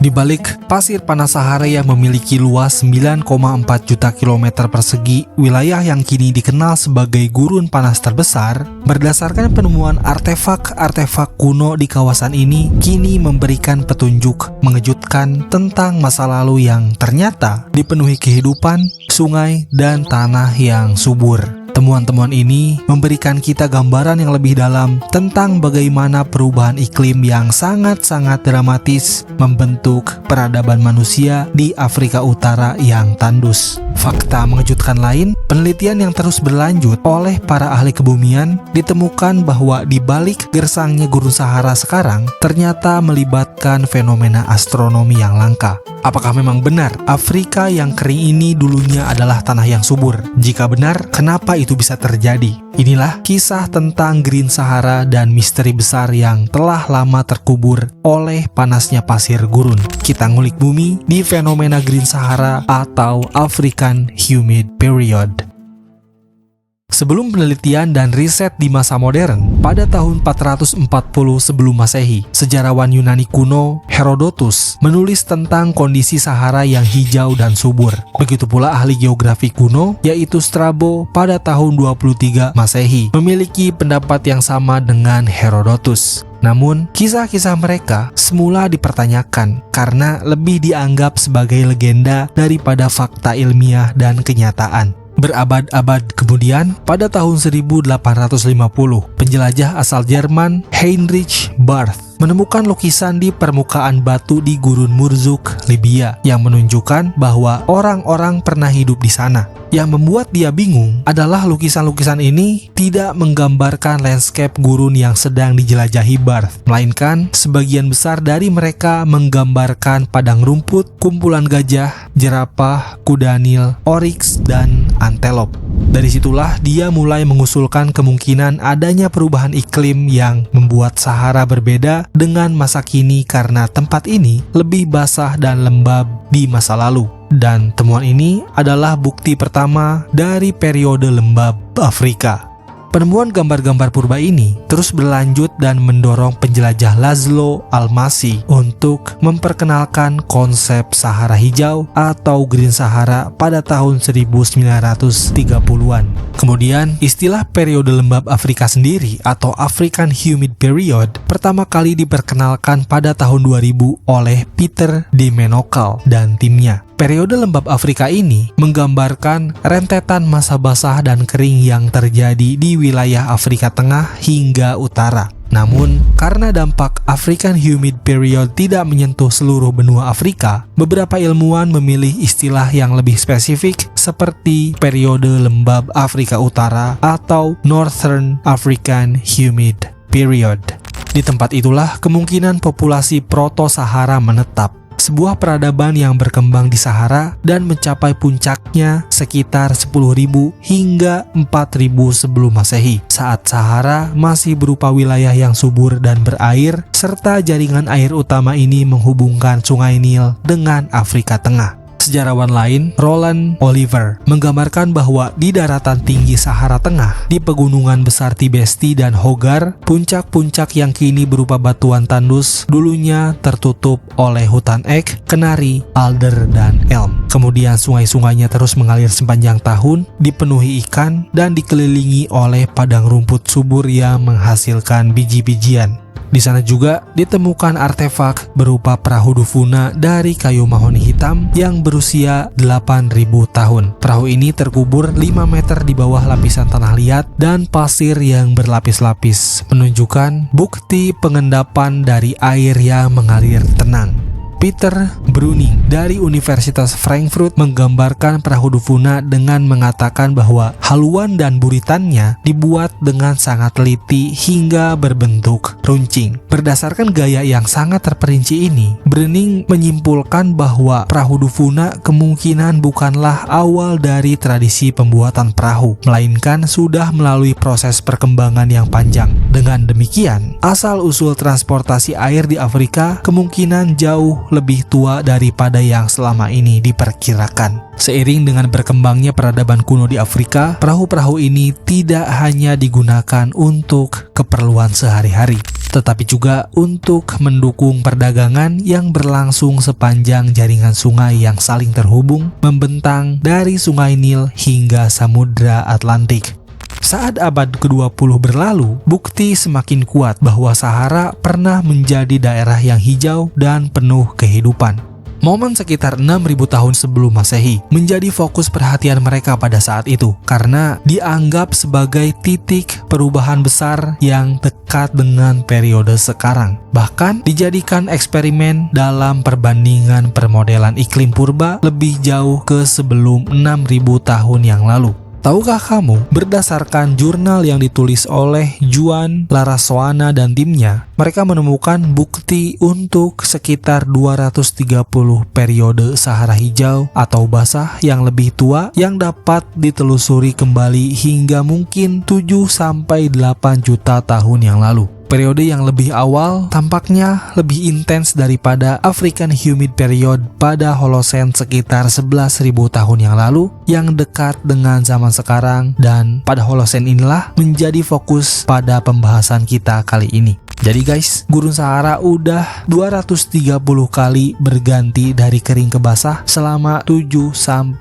Di balik pasir panas Sahara yang memiliki luas 9,4 juta kilometer persegi, wilayah yang kini dikenal sebagai gurun panas terbesar, berdasarkan penemuan artefak-artefak kuno di kawasan ini, kini memberikan petunjuk mengejutkan tentang masa lalu yang ternyata dipenuhi kehidupan, sungai, dan tanah yang subur. Temuan-temuan ini memberikan kita gambaran yang lebih dalam tentang bagaimana perubahan iklim yang sangat-sangat dramatis membentuk peradaban manusia di Afrika Utara yang tandus. Fakta mengejutkan lain, penelitian yang terus berlanjut oleh para ahli kebumian ditemukan bahwa di balik gersangnya gurun Sahara sekarang ternyata melibatkan fenomena astronomi yang langka. Apakah memang benar Afrika yang kering ini dulunya adalah tanah yang subur? Jika benar, kenapa itu bisa terjadi? Inilah kisah tentang Green Sahara dan misteri besar yang telah lama terkubur oleh panasnya pasir gurun. Kita ngulik bumi di fenomena Green Sahara atau African Humid Period. Sebelum penelitian dan riset di masa modern, pada tahun 440 sebelum Masehi, sejarawan Yunani kuno Herodotus menulis tentang kondisi Sahara yang hijau dan subur. Begitu pula ahli geografi kuno yaitu Strabo pada tahun 23 Masehi memiliki pendapat yang sama dengan Herodotus. Namun, kisah-kisah mereka semula dipertanyakan karena lebih dianggap sebagai legenda daripada fakta ilmiah dan kenyataan. Berabad-abad kemudian, pada tahun 1850, penjelajah asal Jerman Heinrich Barth menemukan lukisan di permukaan batu di Gurun Murzuk, Libya, yang menunjukkan bahwa orang-orang pernah hidup di sana. Yang membuat dia bingung adalah lukisan-lukisan ini tidak menggambarkan landscape gurun yang sedang dijelajahi Barth, melainkan sebagian besar dari mereka menggambarkan padang rumput, kumpulan gajah, jerapah, kuda Nil, oryx, dan antelop. Dari situlah dia mulai mengusulkan kemungkinan adanya perubahan iklim yang membuat Sahara berbeda dengan masa kini karena tempat ini lebih basah dan lembab di masa lalu. Dan temuan ini adalah bukti pertama dari periode lembab Afrika. Penemuan gambar-gambar purba ini terus berlanjut dan mendorong penjelajah Laszlo Almasi untuk memperkenalkan konsep Sahara Hijau atau Green Sahara pada tahun 1930-an. Kemudian, istilah periode lembab Afrika sendiri atau African Humid Period pertama kali diperkenalkan pada tahun 2000 oleh Peter de Menokal dan timnya. Periode lembab Afrika ini menggambarkan rentetan masa basah dan kering yang terjadi di wilayah Afrika Tengah hingga Utara. Namun, karena dampak African Humid Period tidak menyentuh seluruh benua Afrika, beberapa ilmuwan memilih istilah yang lebih spesifik seperti periode lembab Afrika Utara atau Northern African Humid Period. Di tempat itulah kemungkinan populasi Proto-Sahara menetap. Sebuah peradaban yang berkembang di Sahara dan mencapai puncaknya sekitar 10.000 hingga 4.000 sebelum Masehi, saat Sahara masih berupa wilayah yang subur dan berair, serta jaringan air utama ini menghubungkan Sungai Nil dengan Afrika Tengah. Sejarawan lain, Roland Oliver, menggambarkan bahwa di daratan tinggi Sahara Tengah, di pegunungan besar Tibesti dan Hogar, puncak-puncak yang kini berupa batuan tandus dulunya tertutup oleh hutan ek, kenari, alder, dan elm. Kemudian sungai-sungainya terus mengalir sepanjang tahun, dipenuhi ikan, dan dikelilingi oleh padang rumput subur yang menghasilkan biji-bijian. Di sana juga ditemukan artefak berupa perahu dufuna dari kayu mahoni hitam yang berusia 8.000 tahun. Perahu ini terkubur 5 meter di bawah lapisan tanah liat dan pasir yang berlapis-lapis, menunjukkan bukti pengendapan dari air yang mengalir tenang. Peter Bruning dari Universitas Frankfurt menggambarkan perahu dufuna dengan mengatakan bahwa haluan dan buritannya dibuat dengan sangat teliti hingga berbentuk runcing. Berdasarkan gaya yang sangat terperinci ini, Bruning menyimpulkan bahwa perahu dufuna kemungkinan bukanlah awal dari tradisi pembuatan perahu, melainkan sudah melalui proses perkembangan yang panjang. Dengan demikian, asal-usul transportasi air di Afrika kemungkinan jauh lebih tua daripada yang selama ini diperkirakan. Seiring dengan berkembangnya peradaban kuno di Afrika, perahu-perahu ini tidak hanya digunakan untuk keperluan sehari-hari, tetapi juga untuk mendukung perdagangan yang berlangsung sepanjang jaringan sungai yang saling terhubung, membentang dari Sungai Nil hingga Samudra Atlantik. Saat abad ke-20 berlalu, bukti semakin kuat bahwa Sahara pernah menjadi daerah yang hijau dan penuh kehidupan. Momen sekitar 6.000 tahun sebelum Masehi menjadi fokus perhatian mereka pada saat itu karena dianggap sebagai titik perubahan besar yang dekat dengan periode sekarang. Bahkan dijadikan eksperimen dalam perbandingan permodelan iklim purba lebih jauh ke sebelum 6.000 tahun yang lalu. Tahukah kamu, berdasarkan jurnal yang ditulis oleh Juan Larrasoana dan timnya, mereka menemukan bukti untuk sekitar 230 periode Sahara hijau atau basah yang lebih tua yang dapat ditelusuri kembali hingga mungkin 7-8 juta tahun yang lalu. Periode yang lebih awal tampaknya lebih intens daripada African Humid Period pada Holocene sekitar 11.000 tahun yang lalu yang dekat dengan zaman sekarang, dan pada Holocene inilah menjadi fokus pada pembahasan kita kali ini. Jadi guys, gurun Sahara udah 230 kali berganti dari kering ke basah selama 7-8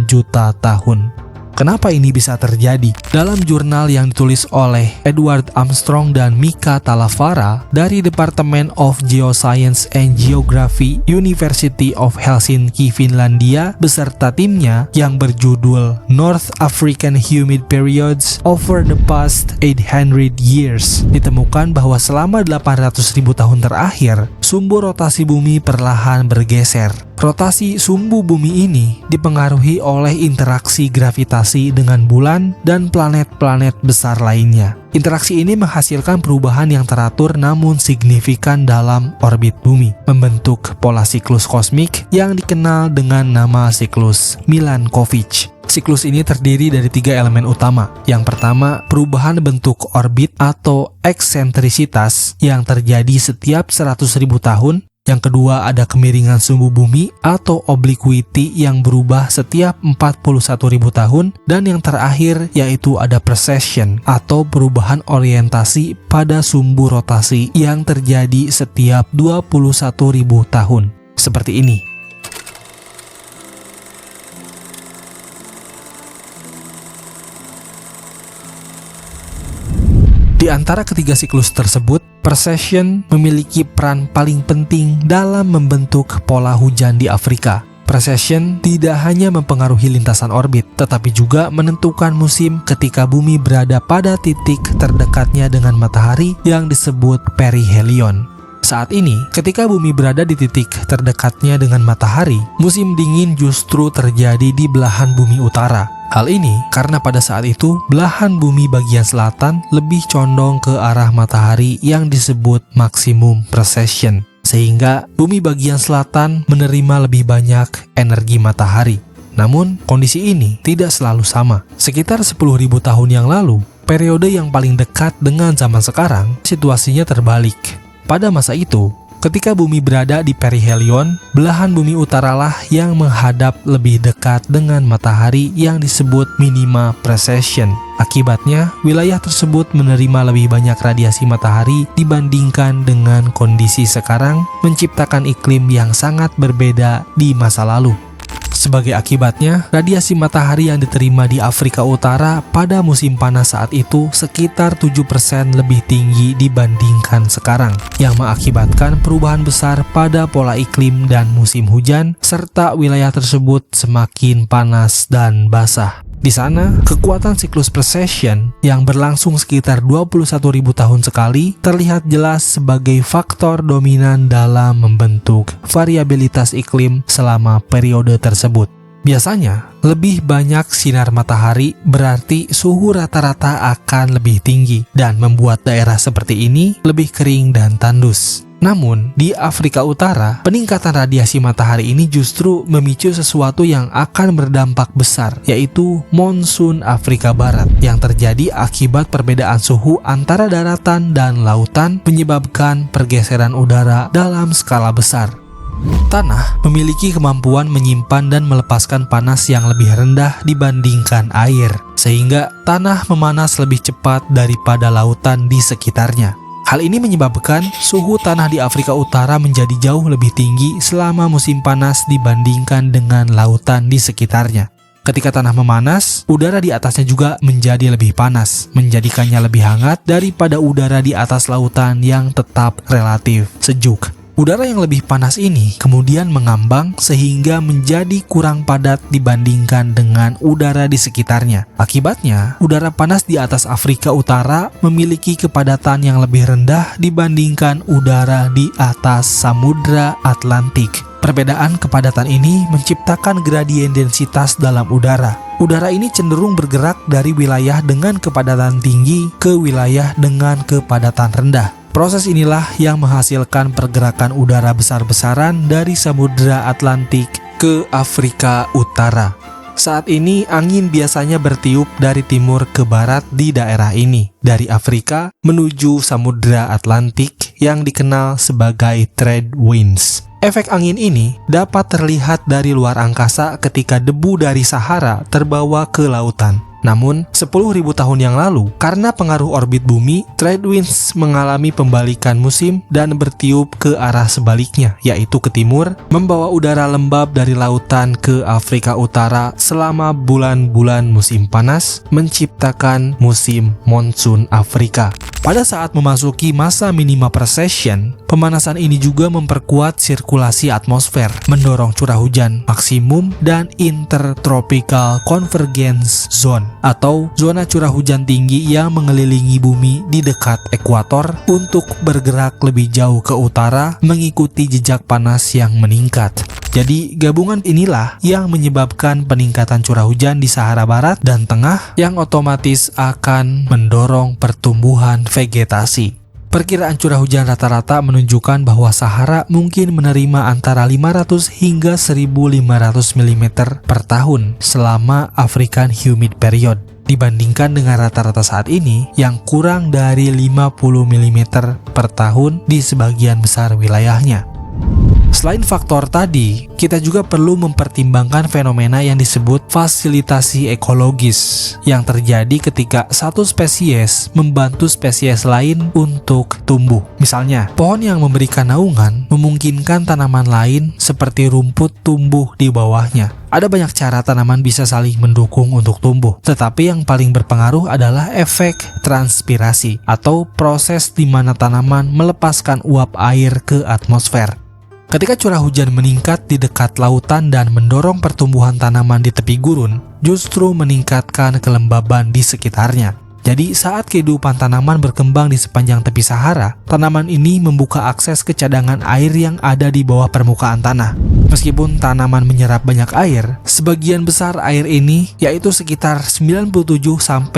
juta tahun. Kenapa ini bisa terjadi? Dalam jurnal yang ditulis oleh Edward Armstrong dan Mika Talavara dari Department of Geoscience and Geography University of Helsinki, Finlandia, beserta timnya yang berjudul North African Humid Periods Over the Past 800 Years, ditemukan bahwa selama 800.000 tahun terakhir, sumbu rotasi bumi perlahan bergeser. Rotasi sumbu bumi ini dipengaruhi oleh interaksi gravitasi dengan bulan dan planet-planet besar lainnya. Interaksi ini menghasilkan perubahan yang teratur namun signifikan dalam orbit bumi, membentuk pola siklus kosmik yang dikenal dengan nama siklus Milankovitch. Siklus ini terdiri dari 3 elemen utama. Yang pertama, perubahan bentuk orbit atau eksentrisitas yang terjadi setiap 100.000 tahun. Yang kedua, ada kemiringan sumbu bumi atau obliquity yang berubah setiap 41.000 tahun. Dan yang terakhir yaitu ada precession atau perubahan orientasi pada sumbu rotasi yang terjadi setiap 21.000 tahun. Seperti ini. Di antara ketiga siklus tersebut, precession memiliki peran paling penting dalam membentuk pola hujan di Afrika. Precession tidak hanya mempengaruhi lintasan orbit, tetapi juga menentukan musim ketika bumi berada pada titik terdekatnya dengan matahari yang disebut perihelion. Saat ini, ketika bumi berada di titik terdekatnya dengan matahari, musim dingin justru terjadi di belahan bumi utara. Hal ini karena pada saat itu, belahan bumi bagian selatan lebih condong ke arah matahari yang disebut maksimum precession, sehingga bumi bagian selatan menerima lebih banyak energi matahari. Namun, kondisi ini tidak selalu sama. Sekitar 10.000 tahun yang lalu, periode yang paling dekat dengan zaman sekarang, situasinya terbalik. Pada masa itu, ketika bumi berada di perihelion, belahan bumi utaralah yang menghadap lebih dekat dengan matahari yang disebut minima precession. Akibatnya, wilayah tersebut menerima lebih banyak radiasi matahari dibandingkan dengan kondisi sekarang, menciptakan iklim yang sangat berbeda di masa lalu. Sebagai akibatnya, radiasi matahari yang diterima di Afrika Utara pada musim panas saat itu sekitar 7% lebih tinggi dibandingkan sekarang, yang mengakibatkan perubahan besar pada pola iklim dan musim hujan, serta wilayah tersebut semakin panas dan basah. Di sana, kekuatan siklus precession yang berlangsung sekitar 21.000 tahun sekali terlihat jelas sebagai faktor dominan dalam membentuk variabilitas iklim selama periode tersebut. Biasanya, lebih banyak sinar matahari berarti suhu rata-rata akan lebih tinggi dan membuat daerah seperti ini lebih kering dan tandus. Namun, di Afrika Utara, peningkatan radiasi matahari ini justru memicu sesuatu yang akan berdampak besar, yaitu monsun Afrika Barat, yang terjadi akibat perbedaan suhu antara daratan dan lautan, menyebabkan pergeseran udara dalam skala besar. Tanah memiliki kemampuan menyimpan dan melepaskan panas yang lebih rendah dibandingkan air, sehingga tanah memanas lebih cepat daripada lautan di sekitarnya. Hal ini menyebabkan suhu tanah di Afrika Utara menjadi jauh lebih tinggi selama musim panas dibandingkan dengan lautan di sekitarnya. Ketika tanah memanas, udara di atasnya juga menjadi lebih panas, menjadikannya lebih hangat daripada udara di atas lautan yang tetap relatif sejuk. Udara yang lebih panas ini kemudian mengambang sehingga menjadi kurang padat dibandingkan dengan udara di sekitarnya. Akibatnya, udara panas di atas Afrika Utara memiliki kepadatan yang lebih rendah dibandingkan udara di atas Samudra Atlantik. Perbedaan kepadatan ini menciptakan gradien densitas dalam udara. Udara ini cenderung bergerak dari wilayah dengan kepadatan tinggi ke wilayah dengan kepadatan rendah. Proses inilah yang menghasilkan pergerakan udara besar-besaran dari Samudra Atlantik ke Afrika Utara. Saat ini angin biasanya bertiup dari timur ke barat di daerah ini, dari Afrika menuju Samudra Atlantik yang dikenal sebagai trade winds. Efek angin ini dapat terlihat dari luar angkasa ketika debu dari Sahara terbawa ke lautan. Namun, 10.000 tahun yang lalu, karena pengaruh orbit bumi, trade winds mengalami pembalikan musim dan bertiup ke arah sebaliknya, yaitu ke timur, membawa udara lembab dari lautan ke Afrika Utara selama bulan-bulan musim panas, menciptakan musim monsun Afrika. Pada saat memasuki masa minima precession, pemanasan ini juga memperkuat sirkulasi atmosfer, mendorong curah hujan maksimum dan intertropical convergence zone atau zona curah hujan tinggi yang mengelilingi bumi di dekat ekuator untuk bergerak lebih jauh ke utara mengikuti jejak panas yang meningkat. Jadi gabungan inilah yang menyebabkan peningkatan curah hujan di Sahara Barat dan Tengah yang otomatis akan mendorong pertumbuhan vegetasi. Perkiraan curah hujan rata-rata menunjukkan bahwa Sahara mungkin menerima antara 500 hingga 1.500 mm per tahun selama African Humid Period, dibandingkan dengan rata-rata saat ini yang kurang dari 50 mm per tahun di sebagian besar wilayahnya. Selain faktor tadi, kita juga perlu mempertimbangkan fenomena yang disebut fasilitasi ekologis yang terjadi ketika satu spesies membantu spesies lain untuk tumbuh. Misalnya, pohon yang memberikan naungan memungkinkan tanaman lain seperti rumput tumbuh di bawahnya. Ada banyak cara tanaman bisa saling mendukung untuk tumbuh, tetapi yang paling berpengaruh adalah efek transpirasi atau proses di mana tanaman melepaskan uap air ke atmosfer. Ketika curah hujan meningkat di dekat lautan dan mendorong pertumbuhan tanaman di tepi gurun, justru meningkatkan kelembaban di sekitarnya. Jadi saat kehidupan tanaman berkembang di sepanjang tepi Sahara, tanaman ini membuka akses ke cadangan air yang ada di bawah permukaan tanah. Meskipun tanaman menyerap banyak air, sebagian besar air ini, yaitu sekitar 97-99%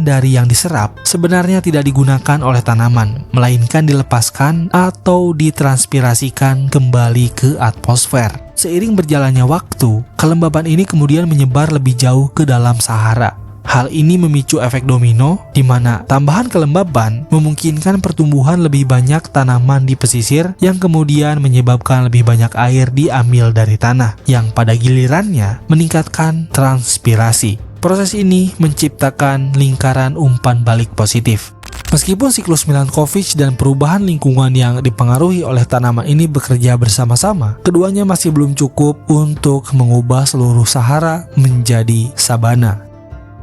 dari yang diserap, sebenarnya tidak digunakan oleh tanaman, melainkan dilepaskan atau ditranspirasikan kembali ke atmosfer. Seiring berjalannya waktu, kelembaban ini kemudian menyebar lebih jauh ke dalam Sahara. Hal ini memicu efek domino, di mana tambahan kelembaban memungkinkan pertumbuhan lebih banyak tanaman di pesisir yang kemudian menyebabkan lebih banyak air diambil dari tanah, yang pada gilirannya meningkatkan transpirasi. Proses ini menciptakan lingkaran umpan balik positif. Meskipun siklus Milankovitch dan perubahan lingkungan yang dipengaruhi oleh tanaman ini bekerja bersama-sama, keduanya masih belum cukup untuk mengubah seluruh Sahara menjadi sabana.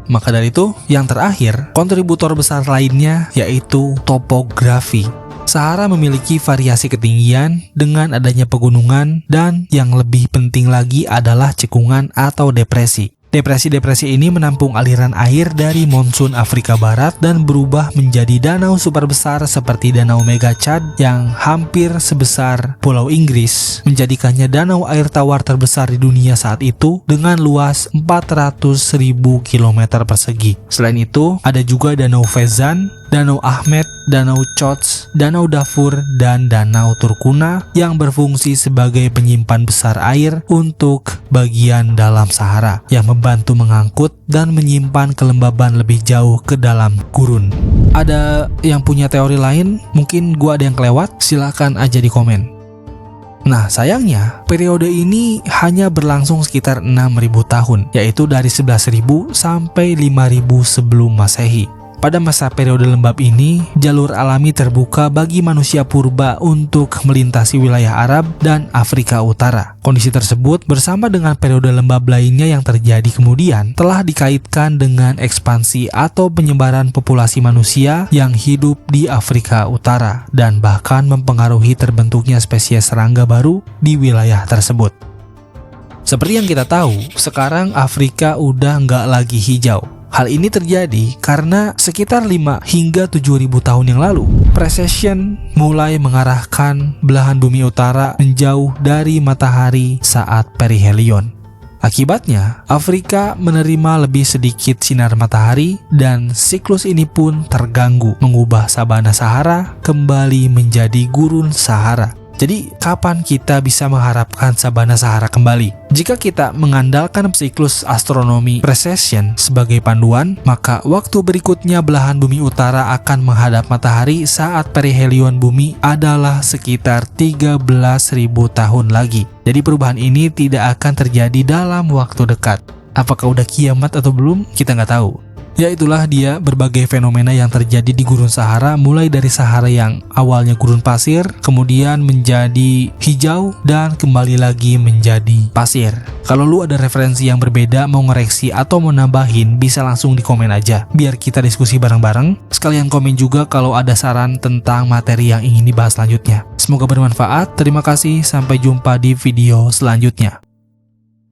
Maka dari itu, yang terakhir, kontributor besar lainnya yaitu topografi. Sahara memiliki variasi ketinggian dengan adanya pegunungan dan yang lebih penting lagi adalah cekungan atau depresi. Depresi-depresi ini menampung aliran air dari monsun Afrika Barat dan berubah menjadi danau super besar seperti Danau Mega Chad yang hampir sebesar Pulau Inggris, menjadikannya danau air tawar terbesar di dunia saat itu dengan luas 400.000 km persegi. Selain itu, ada juga Danau Fezzan, Danau Ahmed, Danau Chots, Danau Darfur, dan Danau Turkana yang berfungsi sebagai penyimpan besar air untuk bagian dalam Sahara yang membantu mengangkut dan menyimpan kelembaban lebih jauh ke dalam gurun. Ada yang punya teori lain? Mungkin gua ada yang kelewat? Silahkan aja di komen. Nah, sayangnya periode ini hanya berlangsung sekitar 6.000 tahun, yaitu dari 11.000 sampai 5.000 sebelum Masehi. Pada masa periode lembab ini, jalur alami terbuka bagi manusia purba untuk melintasi wilayah Arab dan Afrika Utara. Kondisi tersebut bersama dengan periode lembab lainnya yang terjadi kemudian telah dikaitkan dengan ekspansi atau penyebaran populasi manusia yang hidup di Afrika Utara dan bahkan mempengaruhi terbentuknya spesies serangga baru di wilayah tersebut. Seperti yang kita tahu, sekarang Afrika udah nggak lagi hijau. Hal ini terjadi karena sekitar 5 hingga 7.000 tahun yang lalu, precession mulai mengarahkan belahan bumi utara menjauh dari matahari saat perihelion. Akibatnya, Afrika menerima lebih sedikit sinar matahari dan siklus ini pun terganggu, mengubah sabana Sahara kembali menjadi gurun Sahara. Jadi, kapan kita bisa mengharapkan sabana Sahara kembali? Jika kita mengandalkan siklus astronomi precession sebagai panduan, maka waktu berikutnya belahan bumi utara akan menghadap matahari saat perihelion bumi adalah sekitar 13.000 tahun lagi. Jadi perubahan ini tidak akan terjadi dalam waktu dekat. Apakah udah kiamat atau belum? Kita nggak tahu. Ya, itulah dia berbagai fenomena yang terjadi di gurun Sahara, mulai dari Sahara yang awalnya gurun pasir, kemudian menjadi hijau, dan kembali lagi menjadi pasir. Kalau lu ada referensi yang berbeda, mau ngoreksi atau mau nambahin, bisa langsung di komen aja, biar kita diskusi bareng-bareng. Sekalian komen juga kalau ada saran tentang materi yang ingin dibahas selanjutnya. Semoga bermanfaat, terima kasih, sampai jumpa di video selanjutnya.